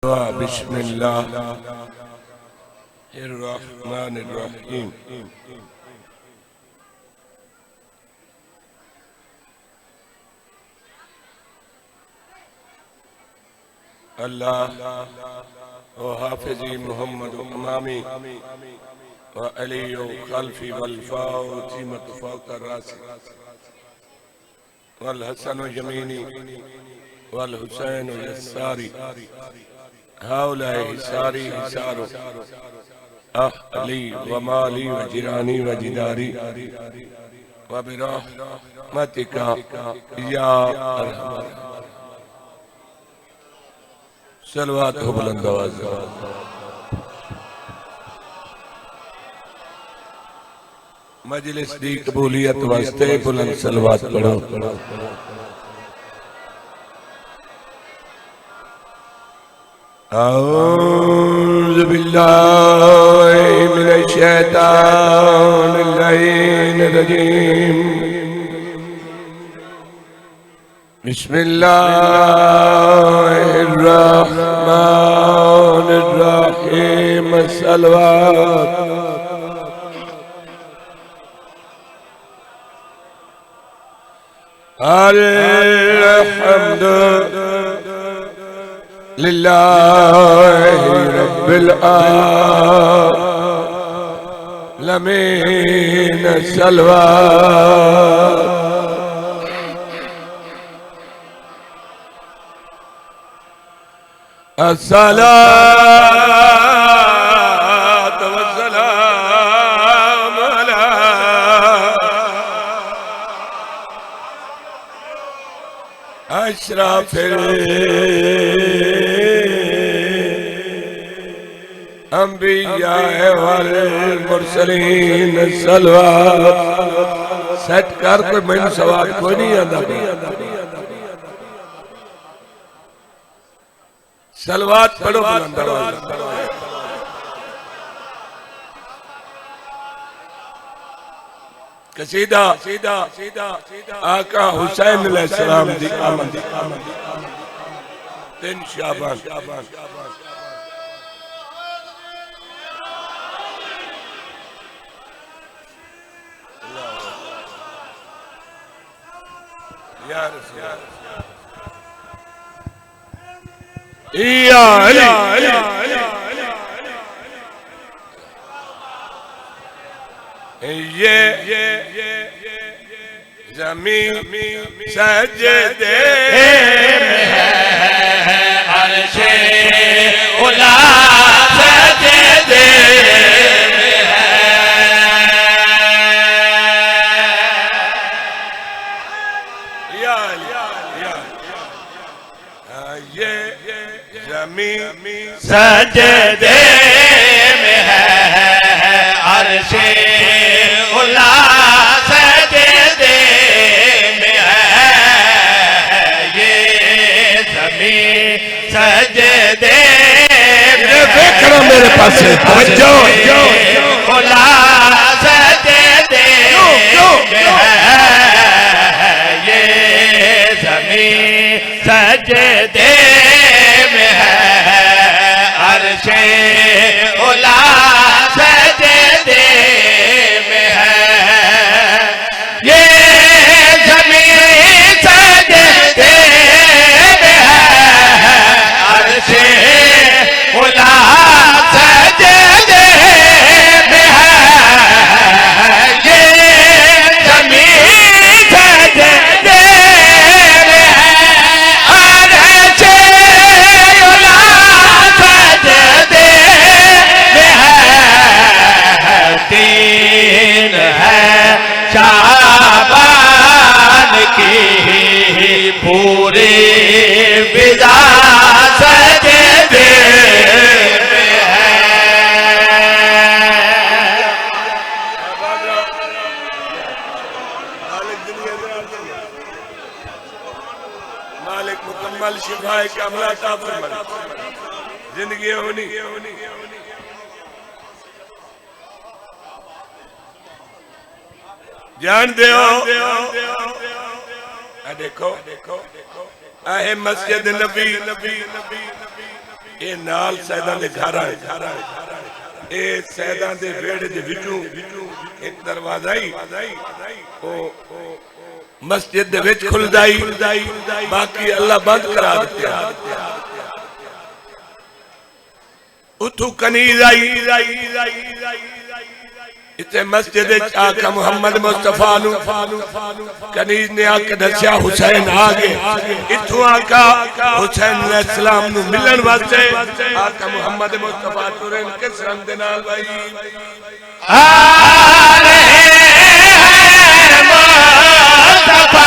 बिस्मिल्लाहिर्रहमानिर्रहीम। अल्लाह व हाफिज़ी मुहम्मद इमामी व अली खल्फी वल फातिमत फौक रासी वल हसन यमीनी वल हुसैन यसारी हाउलाए हिसारी हिसारो अहली व माली व जिरानी व जिदारी व बिरहमतिका या अरहमर। सलवात हो बुलंद आवाज़। मजलिस दी कबूलियत वास्ते बुलंद सलवात पढ़ो। औज़ु बिल्लाहि मिनश शैतानिर रजीम। बिस्मिल्लाहिर्रहमानिर्रहीम। सलवात। अल्हम्दु लिल्लाहि रब्बिल आलमीन। सलवात। अस्सलातु वस्सलामु अला अशरफिल अंबिया वल मुरसलीन। सलवात। सेट कर, कोई मैनू सवाल कोई नहीं आता। सलवात पढ़ो बुलंद आवाज़। कसीदा आका हुसैन अलैहिस्सलाम दी आमद 3 शाबान। या रसूल या अली। ये ज़मीन सजदे में है, अर्शे उला सजदे में है। या ये ज़मीन सजदे में है, अर्शे उला सजदे में है। ये ज़मीन सजदे में है, मेरे पास तवज्जो उला सजदे में है। ये ज़मीन सजदे में है, अर्शे उला सजदे में है। ये ज़मीन सजदे में है, अर्शे उला सजदे में है। ये ज़मीन सजदे में है, अर्शे उला सजदे में है। तीन है शाबान की पूरी विदा सजदे में है। मालिक मुकम्मल शिफाए कामला अता फरमाए। जिंदगी होनी जान दो। देखो आहे मस्जिद नबी ये नाल सैदा दे घर आए ये सैदा दे वेड़े दे विचों एक दरवाजा ही ओ मस्जिद दे विच खुलदा ही बाकी अल्लाह बंद करा दित्ता उठू कनीज आई इतने मस्जिद आका मुहम्मद मुस्तफा नु कनीज ने आके दस्या हुसैन आ गए इथों आका हुसैन अलैहिस्सलाम नु मिलन वास्ते आका मुहम्मद मुस्तफा तुरन किस रंग दे नाल भाई आ रहे हैं मुस्तफा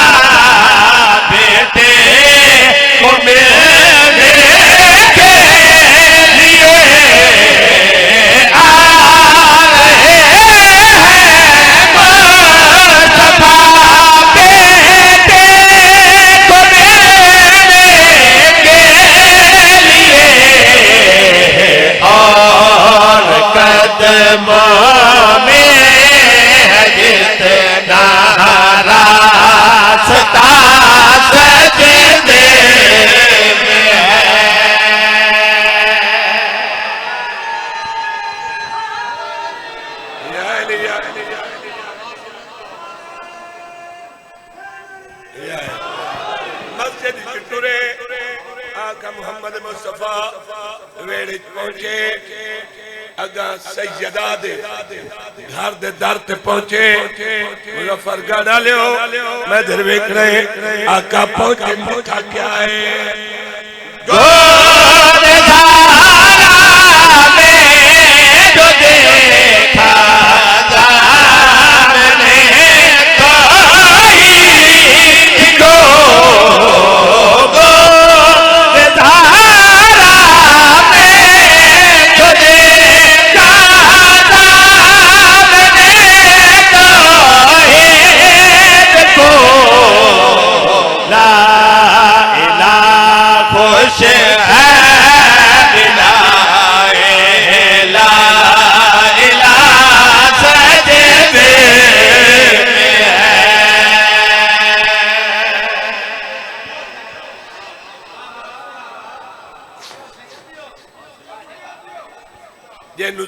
बेटे को मिलने के लिए आ रहे सैयदा दे घर दे दर ते पहुंचे मुजफ्फर गाड़ा लियो मैं इधर वेख रहे आका पहुंचे मौका क्या है जो देखा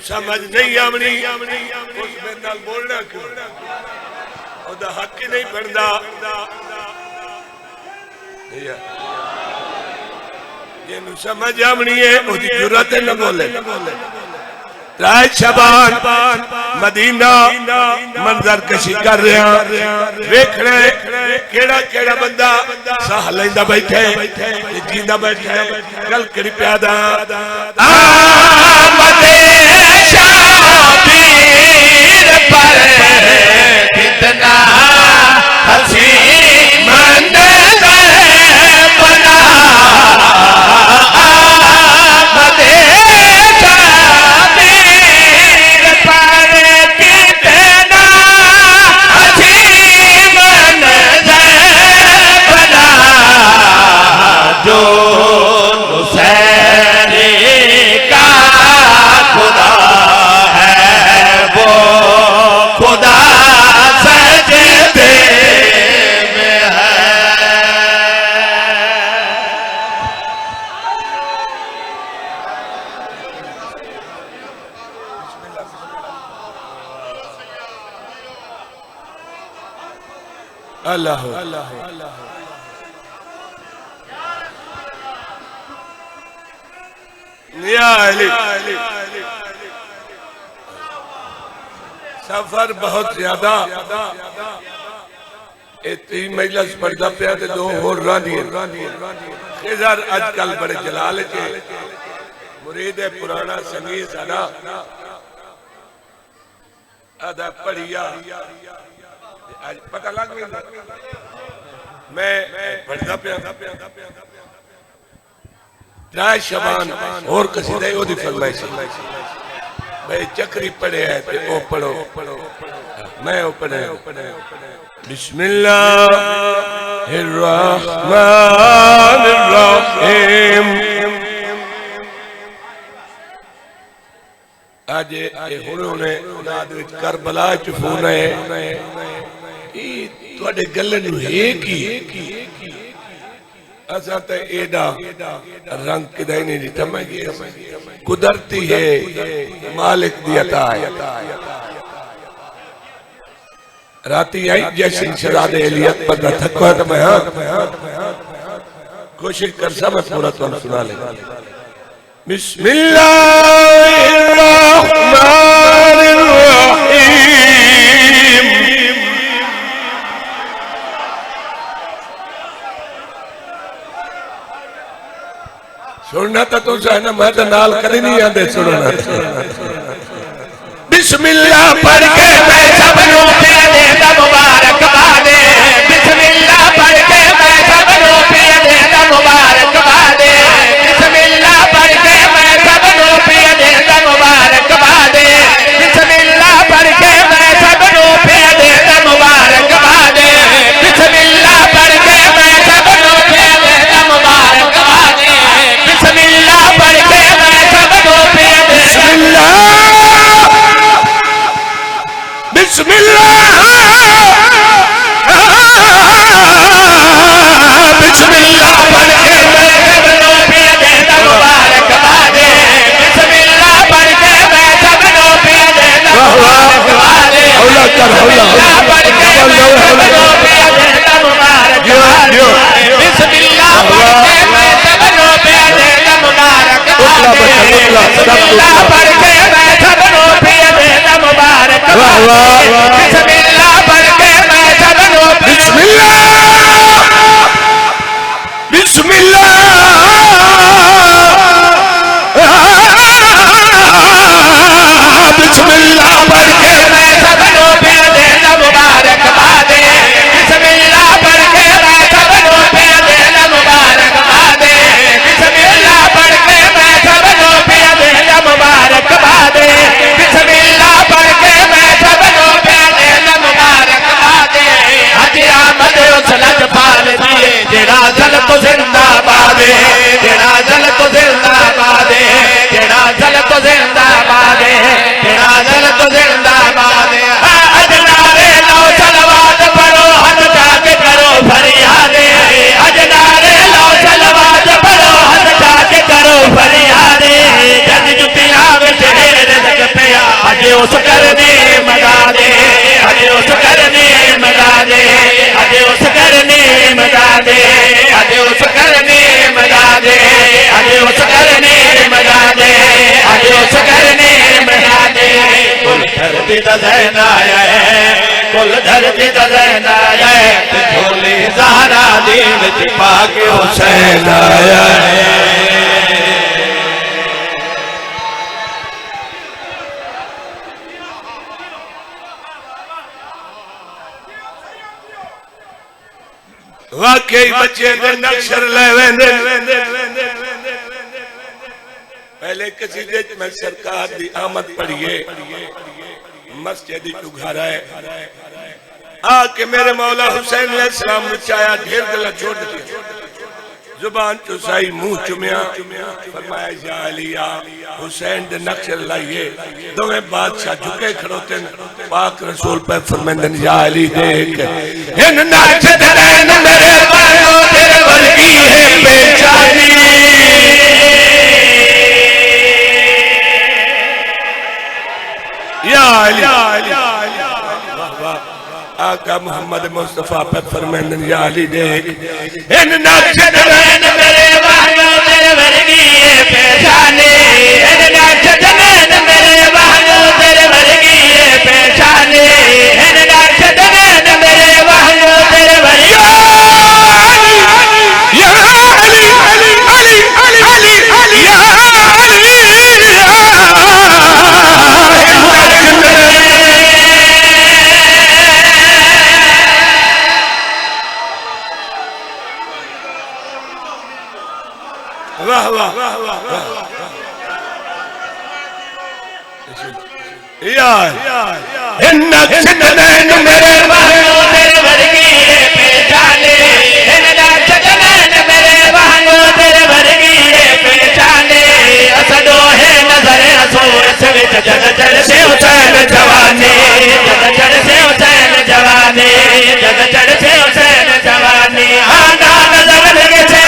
समझ नहीं आमनी उस नाल बोलना क्यों ओदा हक ही नहीं बनता जिन्नू समझ आमनी है ओदी जुर्रत न बोले राज शबान मदीना मंजर कशी कर रहा वेखना केड़ा केड़ा बंदा साह लेंदा बैठे जींदा बैठे गल करी प्यादा शाबीर पर कितना हसीन मंजर बना जो नुसैरी का खुदा है वो खुदा सजदे में है अल्लाह अल्लाह सफर बहुत ज्यादा तीन मजलिस पढ़ता पिया ते दो होर रानी खिज़र अजकल बड़े जलाल च मुरीद है पुराना संगीत साडा आदा पढ़िया आज पता लग गया मैं पढ़ता पिया राज शबान और कसीदा ओदी फरमाइश भाई चक्री पढ़े है ते ओ पढ़ो मैं ओ पढ़े बिस्मिल्लाहिर्रहमानिर्रहीम आज ये हुणे औलाद विच करबला च फोन है ई ਤੁਹਾਡੇ गल्ले नु है की असा तो एडा रंग किदा नहीं दिता मैं कुदरती है मालिक दी अता है राती आई जैसे शहजादे एलियत पर थकवा तो मैं कोशिश कर सा मैं पूरा तुम सुना ले बिस्मिल्लाहिर्रहमानिर्रहीम सुनना तो तुम ना मैं तो नाल कभी नहीं आते सुनना बिस्मिल्लाह पढ़ के मैं सबनों पे देता मुबारकबादे बिस्मिल्लाह पढ़ के मैं सबनों पे देता मुबारकबादे बिस्मिल्लाह पढ़ के मैं सबनों पे देता मुबारकबादे बिस्मिल्लाह पढ़ के मैं सबनों पे देता मुबारकबादे बिस्मिल्लाह पढ़ के मैं सबनों पे देता मुबारकबादे बिस्मिल्लाह पढ़ के मैं सबनों पे बिस्मिल्लाह बिस्मिल्लाह बिस्मिल्लाह पढ़ के मैं सबनों पे देता मुबारकबादे बिस्मिल्लाह पढ़ के मैं सबनों पे देता मुबारकबादे बिस्मिल्लाह पढ़ के मैं सबनों पे देता मुबारकबादे बिस्मिल्लाह पढ़ के मैं सबनों पे देता मुबारकबादे बिस्मिल्लाह पढ़ के मैं सबनों पे देता मुबारकबादे बिस्मिल्लाह पढ़ के मैं सबनों पे बिस्मिल्लाह बिस्मिल्लाह बिस्मिल्लाह पढ़ के मैं सबनों पे देता मुबारकबादे बिस्मिल्लाह पढ़ के मैं सबनों पे देता मुबारकबादे बिस्मिल्लाह पढ़ के मैं सबनों पे देता मुबारकबादे बिस्मिल्लाह पढ़ के मैं सबनों पे देता मुबारकबादे हज आमद उस लजपाल दिए जेड़ा जल तो जिंदाबाद जेड़ा जल तो जिंदाबाद जेड़ा जल तो जिंदाबाद जेड़ा जल तो जिंदाबाद अजनारे लो सलवात पढ़ो हथ जाके करो फरियादे अजनारे लो सलवात पढ़ो हथ जाके करो फरियादे जग जुटियां विच रिज़्क़ पिया अजे उस करने मगा दे अजे उस करने मगा दे अजे उस करने मगा दे अजे उस करने मगा दे अजे उस करने मगा दे अजे उस करने मगा दे कुल धरती दा ज़ैन आया है कुल धरती दा ज़ैन आया है झोली ज़हरा दी विच पाके हुसैन आया है वाकई बच्चे नक्शर ले वेंदे पहले कसीदे में सरकार दी आमद पढ़िए मस्जिद चु घर है आके मेरे मौला हुसैन अलैहिस्सलाम ने चाया ढेर गला छोड़ दी जुबान चुसाई मुंह चुमिया फरमाया या अलिया हुसैन दे नक्शर लाइए दोवें बादशाह झुके खड़ोते पाक रसूल पे फरमांदन या अली देख इन नक्शर नैन मेरे बालों तेरे वर्गी है बेचारी या अली आका मोहम्मद मुस्तफा पे फरमांदन या अली देख इन नक्शर नैन मेरे बालों तेरे वर्गी है बेचारी इन नक्शर नैन मेरे बालों तेरे वर्गी है बेचारी इन नक्शर नैन मेरे बालों तेरे वर्गी या अली अली अली अली अली या वाह वाह वाह वाह यार इन नक्शर नैन मेरे बालों तेरे वर्गी है पहचाने इन नक्शर नैन मेरे बालों तेरे वर्गी है पहचाने असदो है नजर रसूल से जग चढ़ से हुसैन जवानी जग चढ़ से हुसैन जवानी जग चढ़ से हुसैन जवानी आना नजर लगे से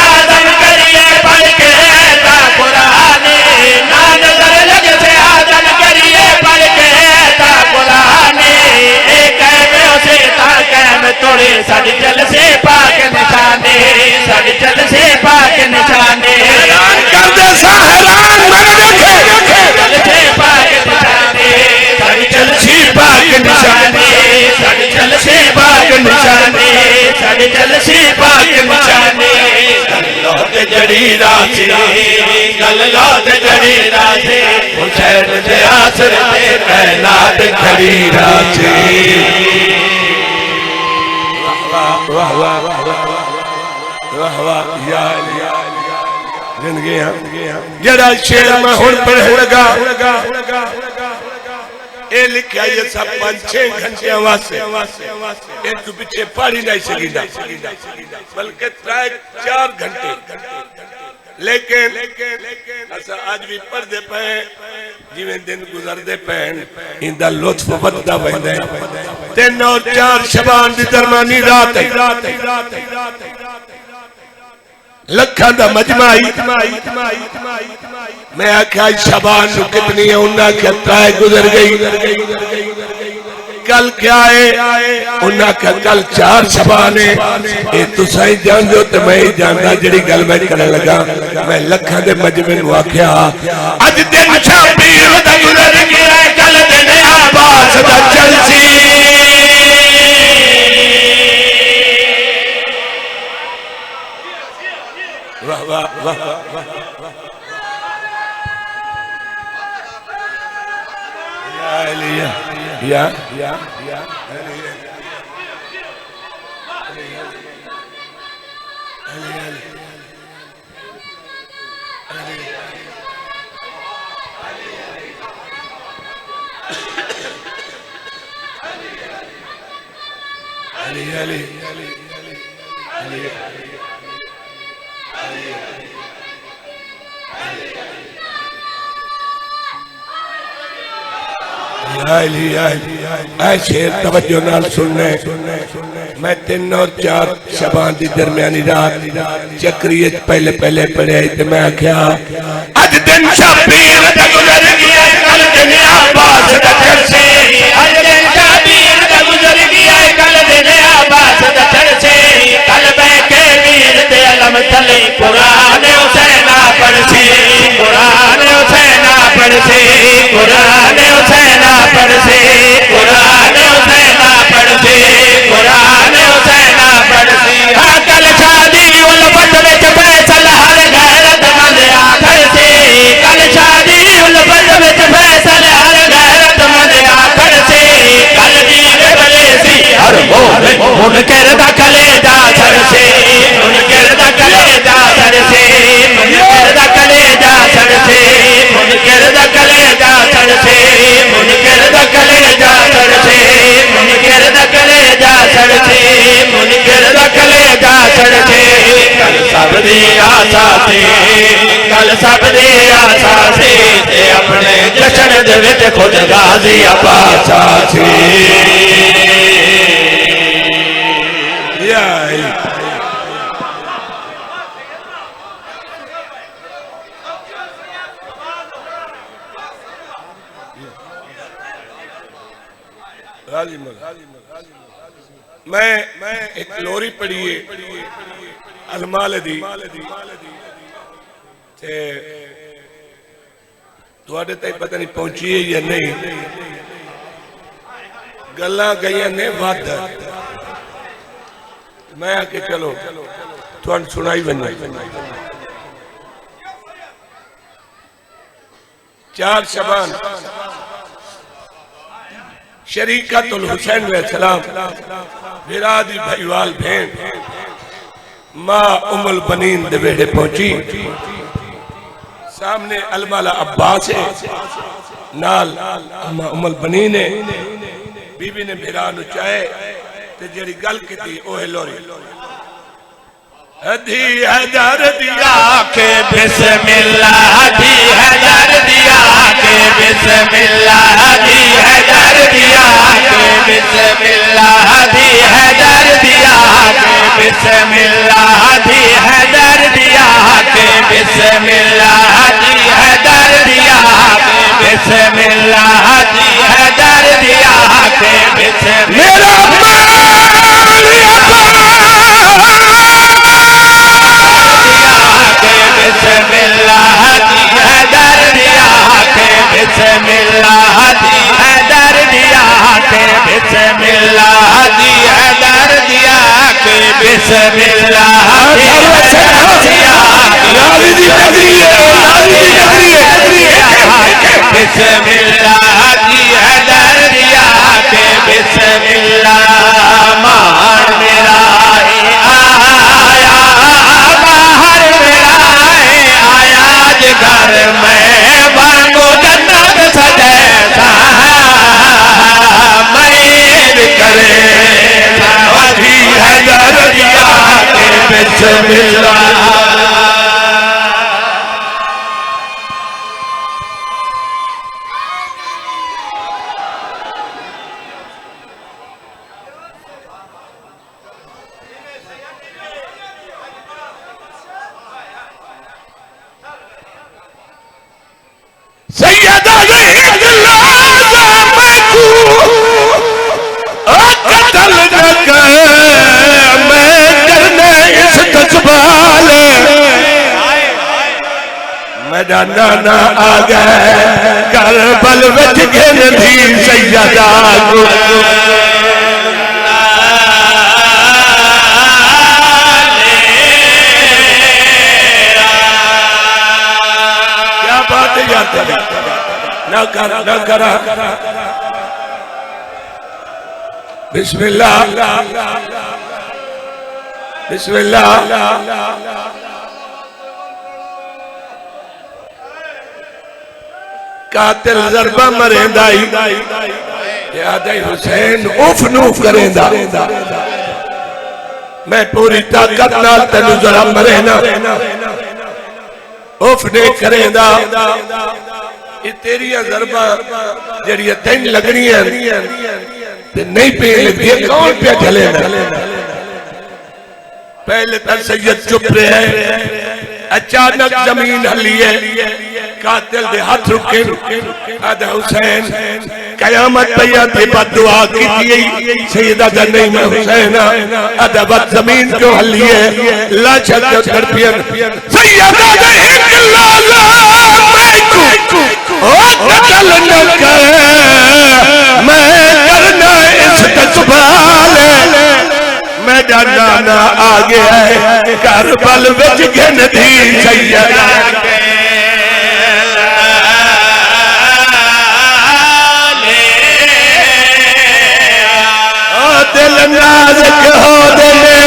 राजी कल लौट जड़ी राजी हुसैन दे आसरे ते कायनात खड़ी राजी वाह वाह वाह वाह वाह या जिंदगी जरा शेर मैं हुण पढ़ लगा ए लिखा ये सब 5-6 घंटे वास्ते एक तो पीछे पढ़ी नहीं सकीदा बल्कि 3-4 घंटे लेकिन असा आज भी पढ़ते पे जिवें दिन गुजरते पे इंदा लुत्फ बढ़ता वैंदा 3 और 4 शबान दी दरमियानी रात लखा दा मजमा मैं आख्या शबान कितनी है उन्हें आख्या 3 गुजर गई कल क्या है उन्हें आख्या कल 4 शबान है ये तुसा ही जान दो तो मैं ही जानता जड़ी गल मैं करने लगा मैं लखा दे मजमे नूं आख्या अज दिन शबीर दा गुजर गया कल दिन अब्बास दा चलसी वाह वाह वाह या शेर तवज्जो नाल सुनने मैं 3 और 4 शबान दी दरमियानी रात चक्री पहले पहले पढ़े तो मैं आख्या अज दिन शबीर दा गुजर गया कल दिन अब्बास दा चलसे अज दिन शबीर दा गुजर गया कल दिन अब्बास दा चलसे कल बैके वीर दे अलम तले कुरान हुसैना पढ़से कुरान हुसैना पढ़से कुरान हुसैना पढ़से कुरान हुसैना पढ़से कुरान हुसैना पढ़से हाँ कल शादी उल्फत विच फैसल हर गैरतमंद आखर से कल शादी उल्फत विच फैसल हर गैरतमंद आखर से कल दीन भले सी हर मोमिन मुनकर दा कलेजा सर से मुनकर दा कलेजा सर से मुनकर दा कलेजा सर से मुनकर दा कलेजा सर से मुनकर दा कलेजा सर से मुनकर दा कलेजा सर से मुनकर दा कलेजा सर से कल सब दी आशा से कल सब दी आशा से ते अपने जश्न दे विच खुद गाजी अब्बासा से या मैं एक लोरी पढ़ी अलमाल दी ते तुहाडे तक पता नहीं पहुंची है या नहीं गल्लां गईयां ने वध मैं आके चलो तुहानू सुनाई बनी 4 शबान शरीकतुल हुसैन अलैहिस्सलाम बिरादी भाईवाल भेण मां उम्मुल बनीन दे वेड़े पहुंची सामने अलमाला अब्बास है नाल मां उम्मुल बनीन है बीबी ने बिरा नु चाहे ते जेड़ी गल कीती ओह लोरी हदी हजार दिया के बिस्मिल्लाह हदी हजार दिया के बिस्मिल्लाह हदी हजार दिया के बिस्मिल्लाह हदी हजार दिया के बिस्मिल्लाह हदी हजार दिया के बिस्मिल्लाह हदी हजार दिया के बिस्मिल्लाह हदी हजार दिया के बिस्मिल्लाह बिस्मिल्लाह नाली दी नगरी है, नाली दी नगरी है। बिस्मिल्लाह जी हैदर दिया के बिस्मिल्लाह मान मेरा आया बाहर मेरा आया घर में वांगो जन्नत सजैसा मैर करे नाली हैदर दिया के बिस्मिल्लाह। सैयदा कतल न कर मैं करने इस जज्बाल मेरा नाना आ गए करबल विच गिन दी सैयदा को। क्या बात है यार, ना करा बिस्मिल्लाह बिस्मिल्लाह। कातिल ज़रबा मरेंदा याद हुसैन उफ नूफ करेंदा। मैं पूरी ताकत नाल तेनू जरा मरेना उफ नहीं करेंदा। ये तेरिया ज़रबा जड़िया तेन लगनियां नहीं पे लगी कौन पे चले ना। पहले तो सैयद चुप रहे, अचानक जमीन हली है, कातिल दे हाथ रुके। आदा हुसैन कयामत पैया ते बददुआ की सैयदा दा नहीं मैं हुसैन आदा बद जमीन क्यों हली है लाशा क्यों तड़पियन सैयदा दे एक लाला मैं को ओ कतल न कर मैं करना इस जज्बाल मैं नाना आ गया है करबल विच गिन दी सैयदा के। दिल नाज़ुक हो दिले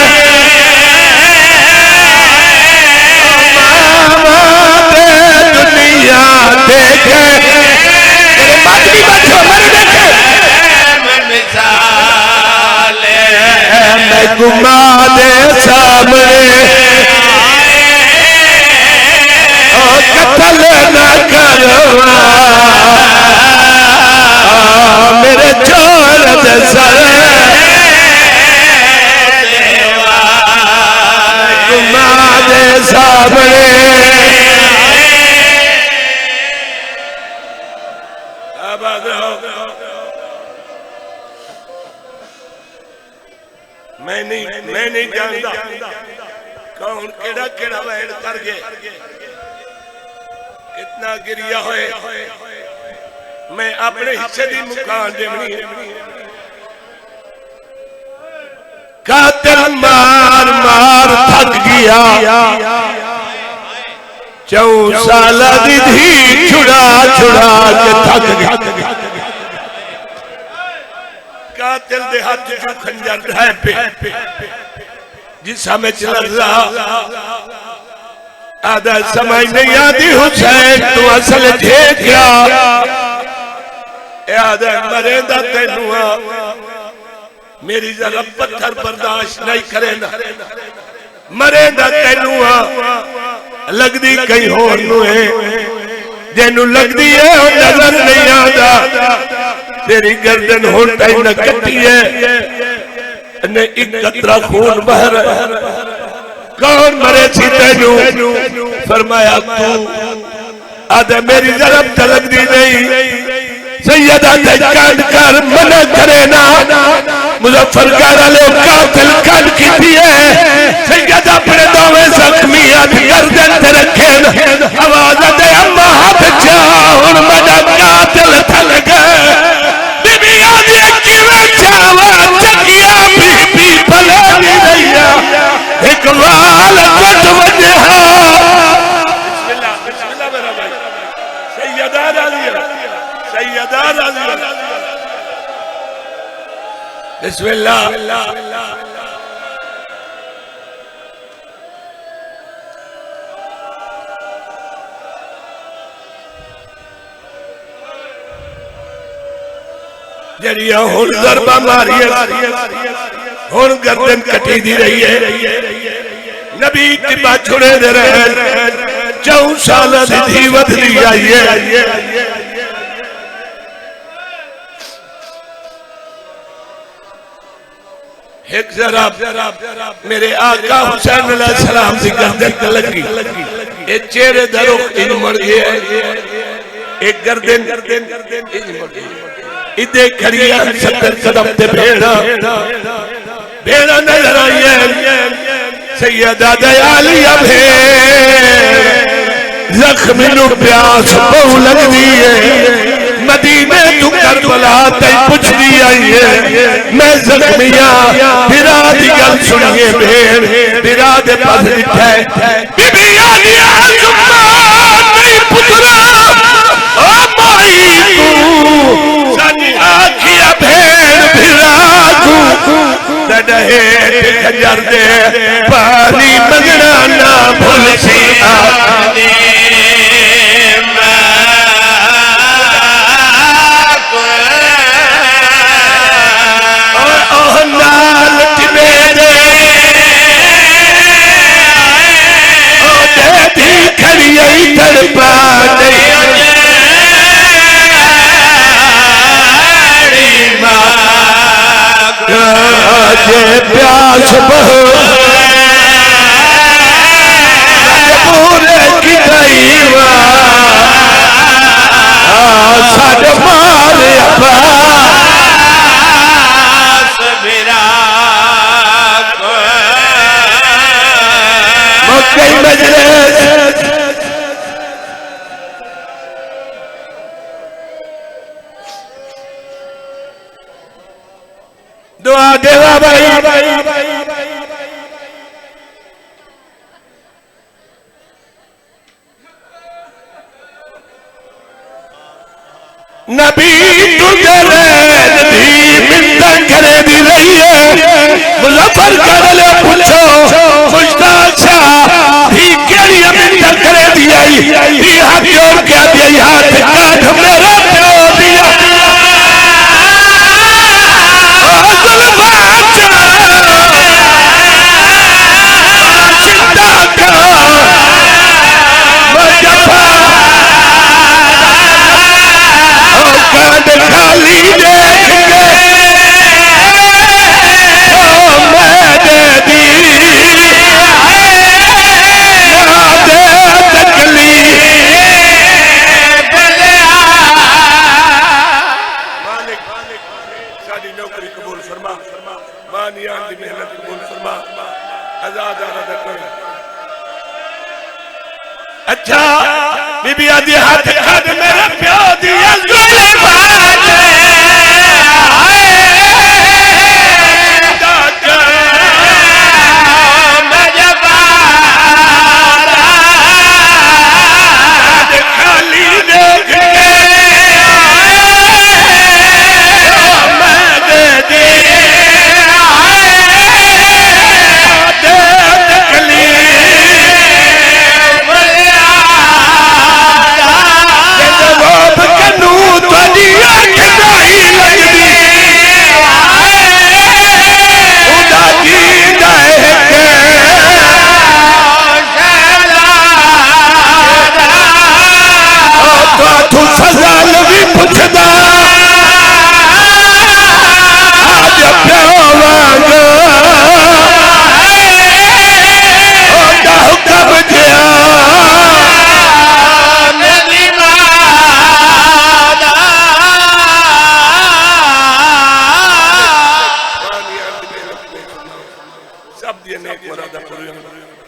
दुनिया देखे बाकी बच्चों मर देखे मैं गुमा दे सामने कतल न करवा मेरे चोर दे सर सामने। मैं नहीं जानता कौन केड़ा केड़ा वैन कर गए कितना गिरिया होए। मैं अपने हिस्से की मुकान देवनी कातिल मार मार थक गया 4 साल दी धी छुड़ा छुड़ा के थक गया। कातिल दे हाथ जो खंजर है पे जिस हमें चल रहा आधा समझ नहीं आती हुसैन तू असल थे क्या आधा मरेंदा तेनुआ मेरी जरा पत्थर बर्दाश्त नहीं करेंदा मरेंदा तेनुआ लगदी कहीं होर नु है जेनू लगदी है वो नजर नहीं आता तेरी गर्दन होन टाइम न कटी है ने एक कतरा खून बह रहा कौन मरे सी तेनू फरमाया तू आधा मेरी जरा लगदी नहीं सैयदा ते कांड कर मना करे ना मुजफ्फरगढ़ वाले कातिल कांड कीती है सैयदा अपने दोवे जख्मी हाथ गर्दन ते रखे आवाज दे अम्मा हाथ जा हुन मदा कातिल थल गए बीबी आदि किवें जावा चकिया बीबी भले नहीं रहिया एक वाल कट वजहा सैयदा राज़िया सैयदा राज़िया बिस्मिल्लाह जरिया हुन ज़रबा मारी हुन गर्दन कटी दी रही है नबी तिबा छुड़े दे रहे 4 साल दी वधदी आई है एक जरा मेरे आका हुसैन अलैहिस्सलाम की गर्दन ते लगी ये चेहरे दा रुख इन मर गया एक गर्दन इन मर गई इदे खड़िया 70 कदम ते भेड़ा नजर आई है सैयदा दयालिया जख्मी नु प्यास बहु लगदी है मदीने तू करबला ते पुछदी आई है मैं जख्मिया बिरा दी गल सुनिए भेड़ बिरा दे पास लिखा है बीबी आलिया जुम्मान नहीं पुत्रा ओ माई तू सनी आखिया भेड़ बिरा तू डहे खंजर दे पानी मंगना ना भूल सी आने प्यास पूरे की दईवा सद मारे दुआ देवा भाई नबी तुझे मिन्नत करे दी रही है मुजफ्फर कर ले पूछो मुश्ताक शाह भी केड़ी मिन्नत करे दी आई भी हाथ जोड़ के दे हाथ काट मेरा प्यो दिया अच्छा बीबी आदि हाथ खड़ मेरा प्यो दिया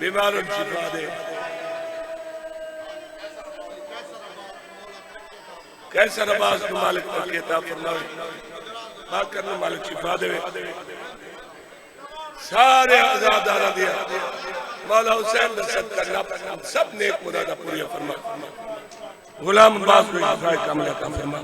बीमारों की शिफा दे कैसर अब्बास को मालिक की अता फरमावे बाकर को मालिक शिफा दे सारे आजादारा दिया मौला हुसैन दा सदका नफ्स सब नेक मुरादा पूरी फरमा गुलाम अब्बास को इफ़ाए कामयाब फरमा।